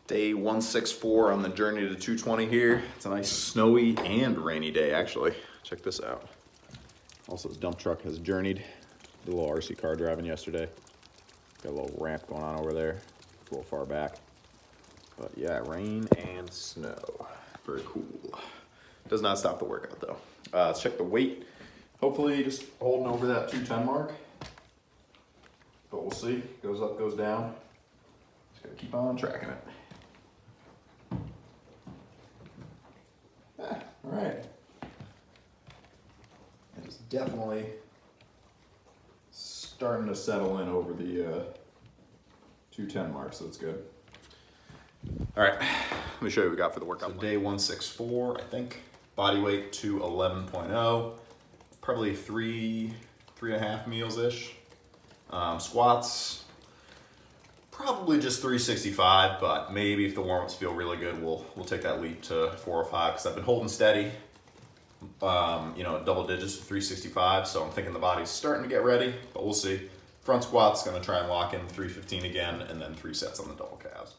Day 164 on the journey to 220 here. It's a nice snowy and rainy day, actually. Check this out. Also, this dump truck has journeyed. Did a little RC car driving yesterday. Got a little ramp going on over there. It's a little far back. But yeah, rain and snow. Very cool. Does not stop the workout though. Let's check the weight. Hopefully just holding over that 210 mark. But we'll see. Goes up, goes down. Just gotta keep on tracking it. All right. It's definitely starting to settle in over the 210 mark, so that's good. All right, let me show you what we got for the workout. So day 164, I think. Body weight to 11.0, probably 3.5 meals-ish. Squats, probably just 365, but maybe if the warm-ups feel really good, we'll take that leap to 405, because I've been holding steady, double digits to 365, so I'm thinking the body's starting to get ready, but we'll see. Front squat's gonna try and lock in 315 again, and then 3 sets on the double calves.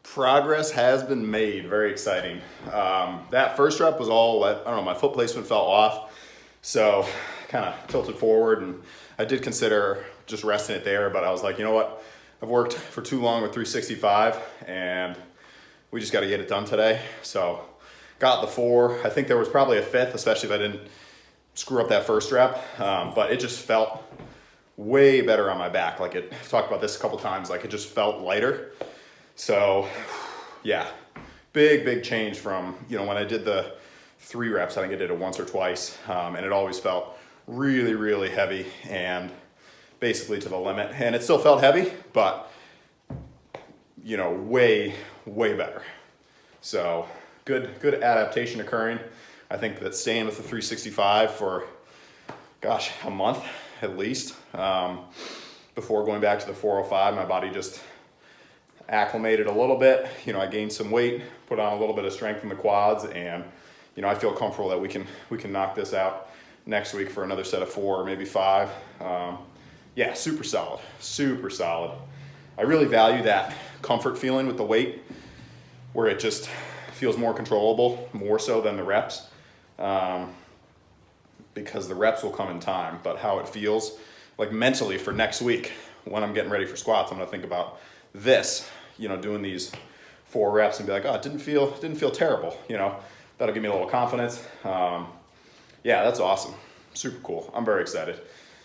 Progress has been made, very exciting. That first rep was all, I don't know, my foot placement fell off, so kind of tilted forward, and I did consider just resting it there, but I was like, you know what, I've worked for too long with 365, and we just got to get it done today. So got the 4. I think there was probably a 5th, especially if I didn't screw up that first rep, but it just felt way better on my back. Like I've talked about this a couple times, like it just felt lighter. So yeah, big change from, when I did the 3 reps, I think I did it once or twice, and it always felt really heavy and basically to the limit. And it still felt heavy, but way better. So good adaptation occurring. I think that staying with the 365 for, a month at least, before going back to the 405, my body just acclimated a little bit. I gained some weight, put on a little bit of strength in the quads, and I feel comfortable that we can knock this out next week for another set of 4 or maybe 5. Yeah, super solid. I really value that comfort feeling with the weight, where it just feels more controllable, more so than the reps, because the reps will come in time, but how it feels like mentally for next week when I'm getting ready for squats, I'm gonna think about this, doing these 4 reps and be like, oh, it didn't feel terrible. That'll give me a little confidence. Yeah, that's awesome. Super cool. I'm very excited.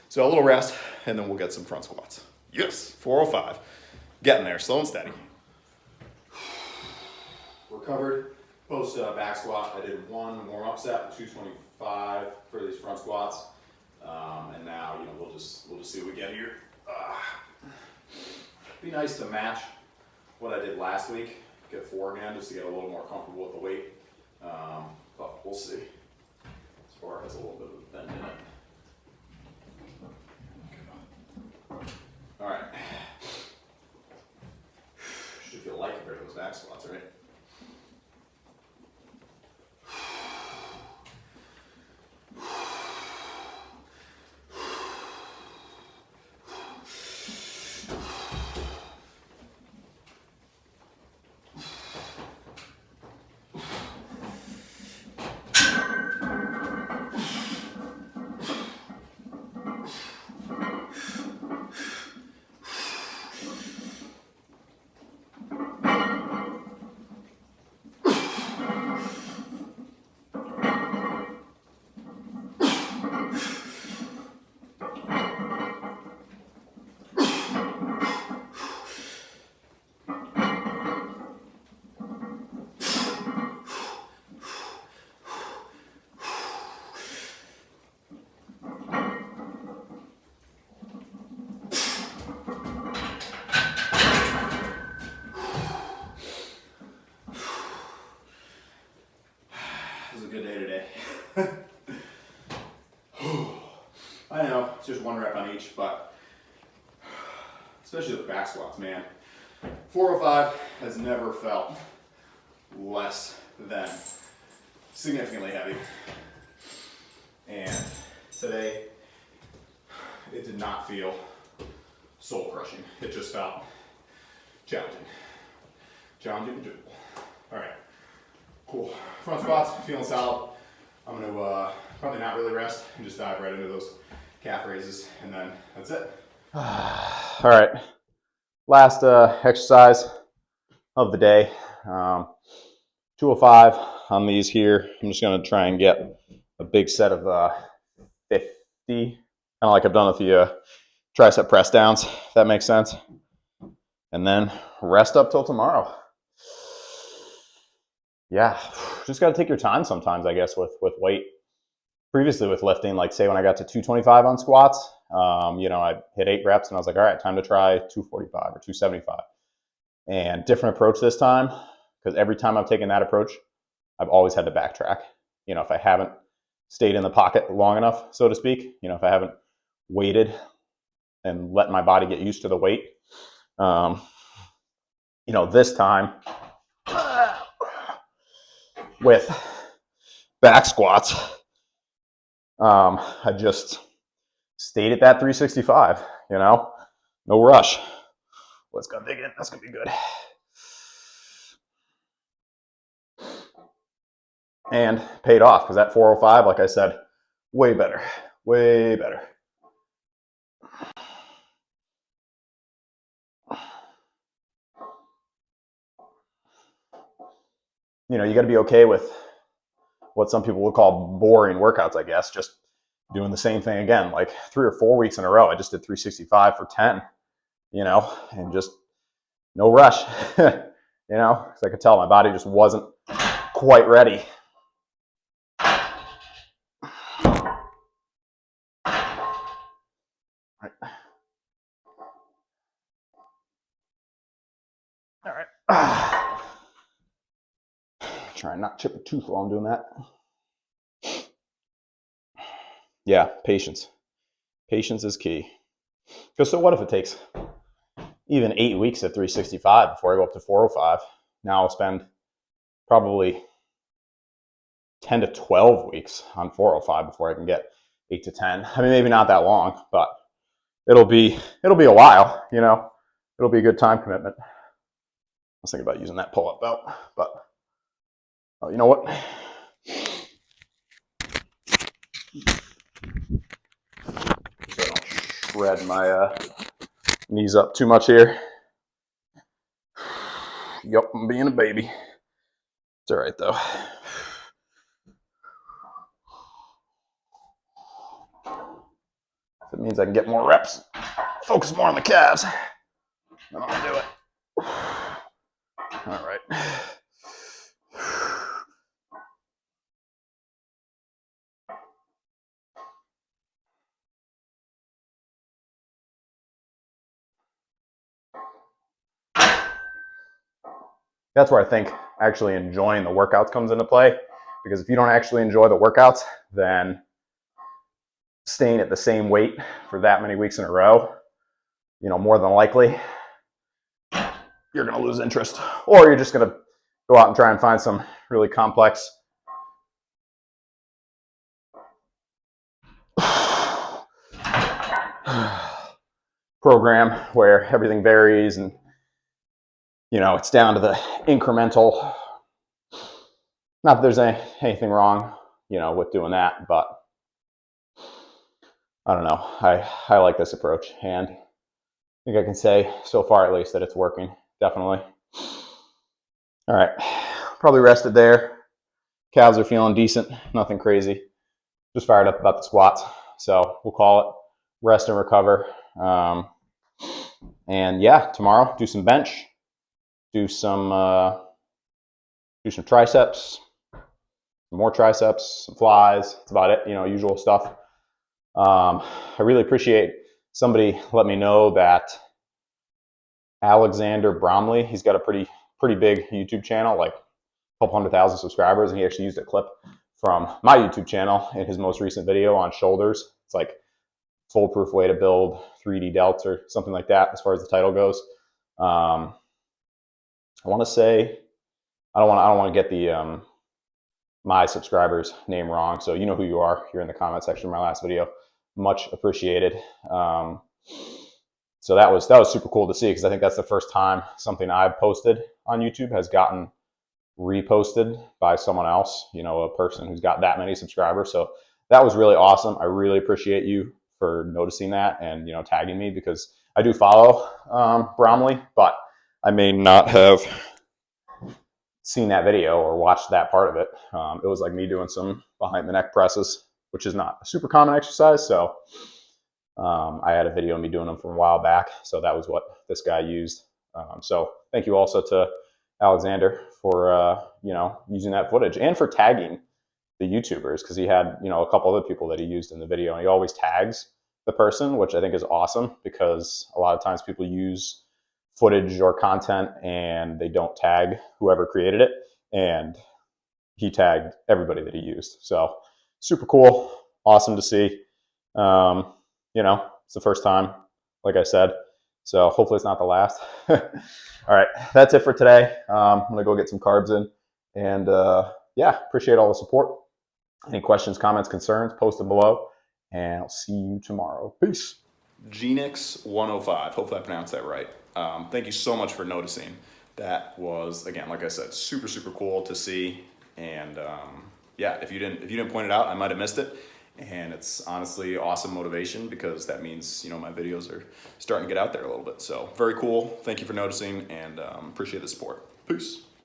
So a little rest, and then we'll get some front squats. Yes, 405. Getting there, slow and steady. Recovered post back squat. I did 1 warm-up set with 225 for these front squats, and now we'll just see what we get here. Be nice to match what I did last week, get 4 again, just to get a little more comfortable with the weight. But we'll see. This bar has a little bit of a bend in it. All right. Should feel light compared to those back squats, right? I know, it's just 1 rep on each, but especially the back squats, man. 405 has never felt less than significantly heavy. And today, it did not feel soul crushing. It just felt challenging. Challenging and doable. All right, cool. Front squats, feeling solid. I'm gonna probably not really rest and just dive right into those calf raises, and then that's it. All right, last exercise of the day. 205 on these here. I'm just gonna try and get a big set of 50, kind of like I've done with the tricep press downs, if that makes sense. And then rest up till tomorrow. Yeah, just gotta take your time sometimes, I guess, with weight. Previously with lifting, like say when I got to 225 on squats, you know, I hit 8 reps and I was like, all right, time to try 245 or 275. And different approach this time, because every time I've taken that approach, I've always had to backtrack. You know, if I haven't stayed in the pocket long enough, so to speak, you know, if I haven't waited and let my body get used to the weight, you know, this time with back squats, I just stayed at that 365, you know, no rush. Let's go dig in. That's going to be good. And paid off because that 405, like I said, way better, way better. You know, you got to be okay with what some people would call boring workouts, I guess, just doing the same thing again, like 3 or 4 weeks in a row. I just did 365 for 10, you know, and just no rush, you know, because I could tell my body just wasn't quite ready. All right. Try and not chip a tooth while I'm doing that. Yeah, patience. Patience is key. Because so what if it takes even 8 weeks at 365 before I go up to 405? Now I'll spend probably 10 to 12 weeks on 405 before I can get 8 to 10. I mean, maybe not that long, but it'll be a while, you know. It'll be a good time commitment. I was thinking about using that pull-up belt, but oh, you know what? So I don't shred my knees up too much here. Yup, I'm being a baby. It's all right though. If it means I can get more reps, focus more on the calves, then I'll do it. All right. That's where I think actually enjoying the workouts comes into play. Because if you don't actually enjoy the workouts, then staying at the same weight for that many weeks in a row, you know, more than likely, you're going to lose interest. Or you're just going to go out and try and find some really complex program where everything varies and, you know, it's down to the incremental. Not that there's anything wrong, you know, with doing that, but I don't know. I like this approach, and I think I can say so far at least that it's working. Definitely. All right, probably rested there. Calves are feeling decent, nothing crazy. Just fired up about the squats, so we'll call it rest and recover. And yeah, tomorrow do some bench, do some triceps, some more triceps, some flies. That's about it. You know, usual stuff. I really appreciate somebody let me know that Alexander Bromley, he's got a pretty big YouTube channel, like a couple 100,000 subscribers, and he actually used a clip from my YouTube channel in his most recent video on shoulders. It's like foolproof way to build 3D delts or something like that as far as the title goes. I want to say, I don't want to get the my subscribers name wrong, so you know who you are here in the comment section of my last video. Much appreciated. So that was super cool to see, because I think that's the first time something I've posted on YouTube has gotten reposted by someone else, you know, a person who's got that many subscribers. So that was really awesome. I really appreciate you for noticing that and, you know, tagging me, because I do follow Bromley, but I may not have seen that video or watched that part of it. It was like me doing some behind the neck presses, which is not a super common exercise. So I had a video of me doing them from a while back. So that was what this guy used. So thank you also to Alexander for, you know, using that footage and for tagging the YouTubers, because he had, you know, a couple other people that he used in the video, and he always tags the person, which I think is awesome, because a lot of times people use footage or content and they don't tag whoever created it, and he tagged everybody that he used. So super cool, awesome to see. You know, it's the first time, like I said, so hopefully it's not the last. All right, that's it for today. I'm gonna go get some carbs in, and yeah, appreciate all the support. Any questions, comments, concerns, post them below, and I'll see you tomorrow. Peace. Genix 105, hopefully I pronounced that right. Thank you so much for noticing. That was, again, like I said, super, super cool to see. And yeah, if you didn't point it out, I might have missed it. And it's honestly awesome motivation, because that means, you know, my videos are starting to get out there a little bit. So very cool. Thank you for noticing, and appreciate the support. Peace.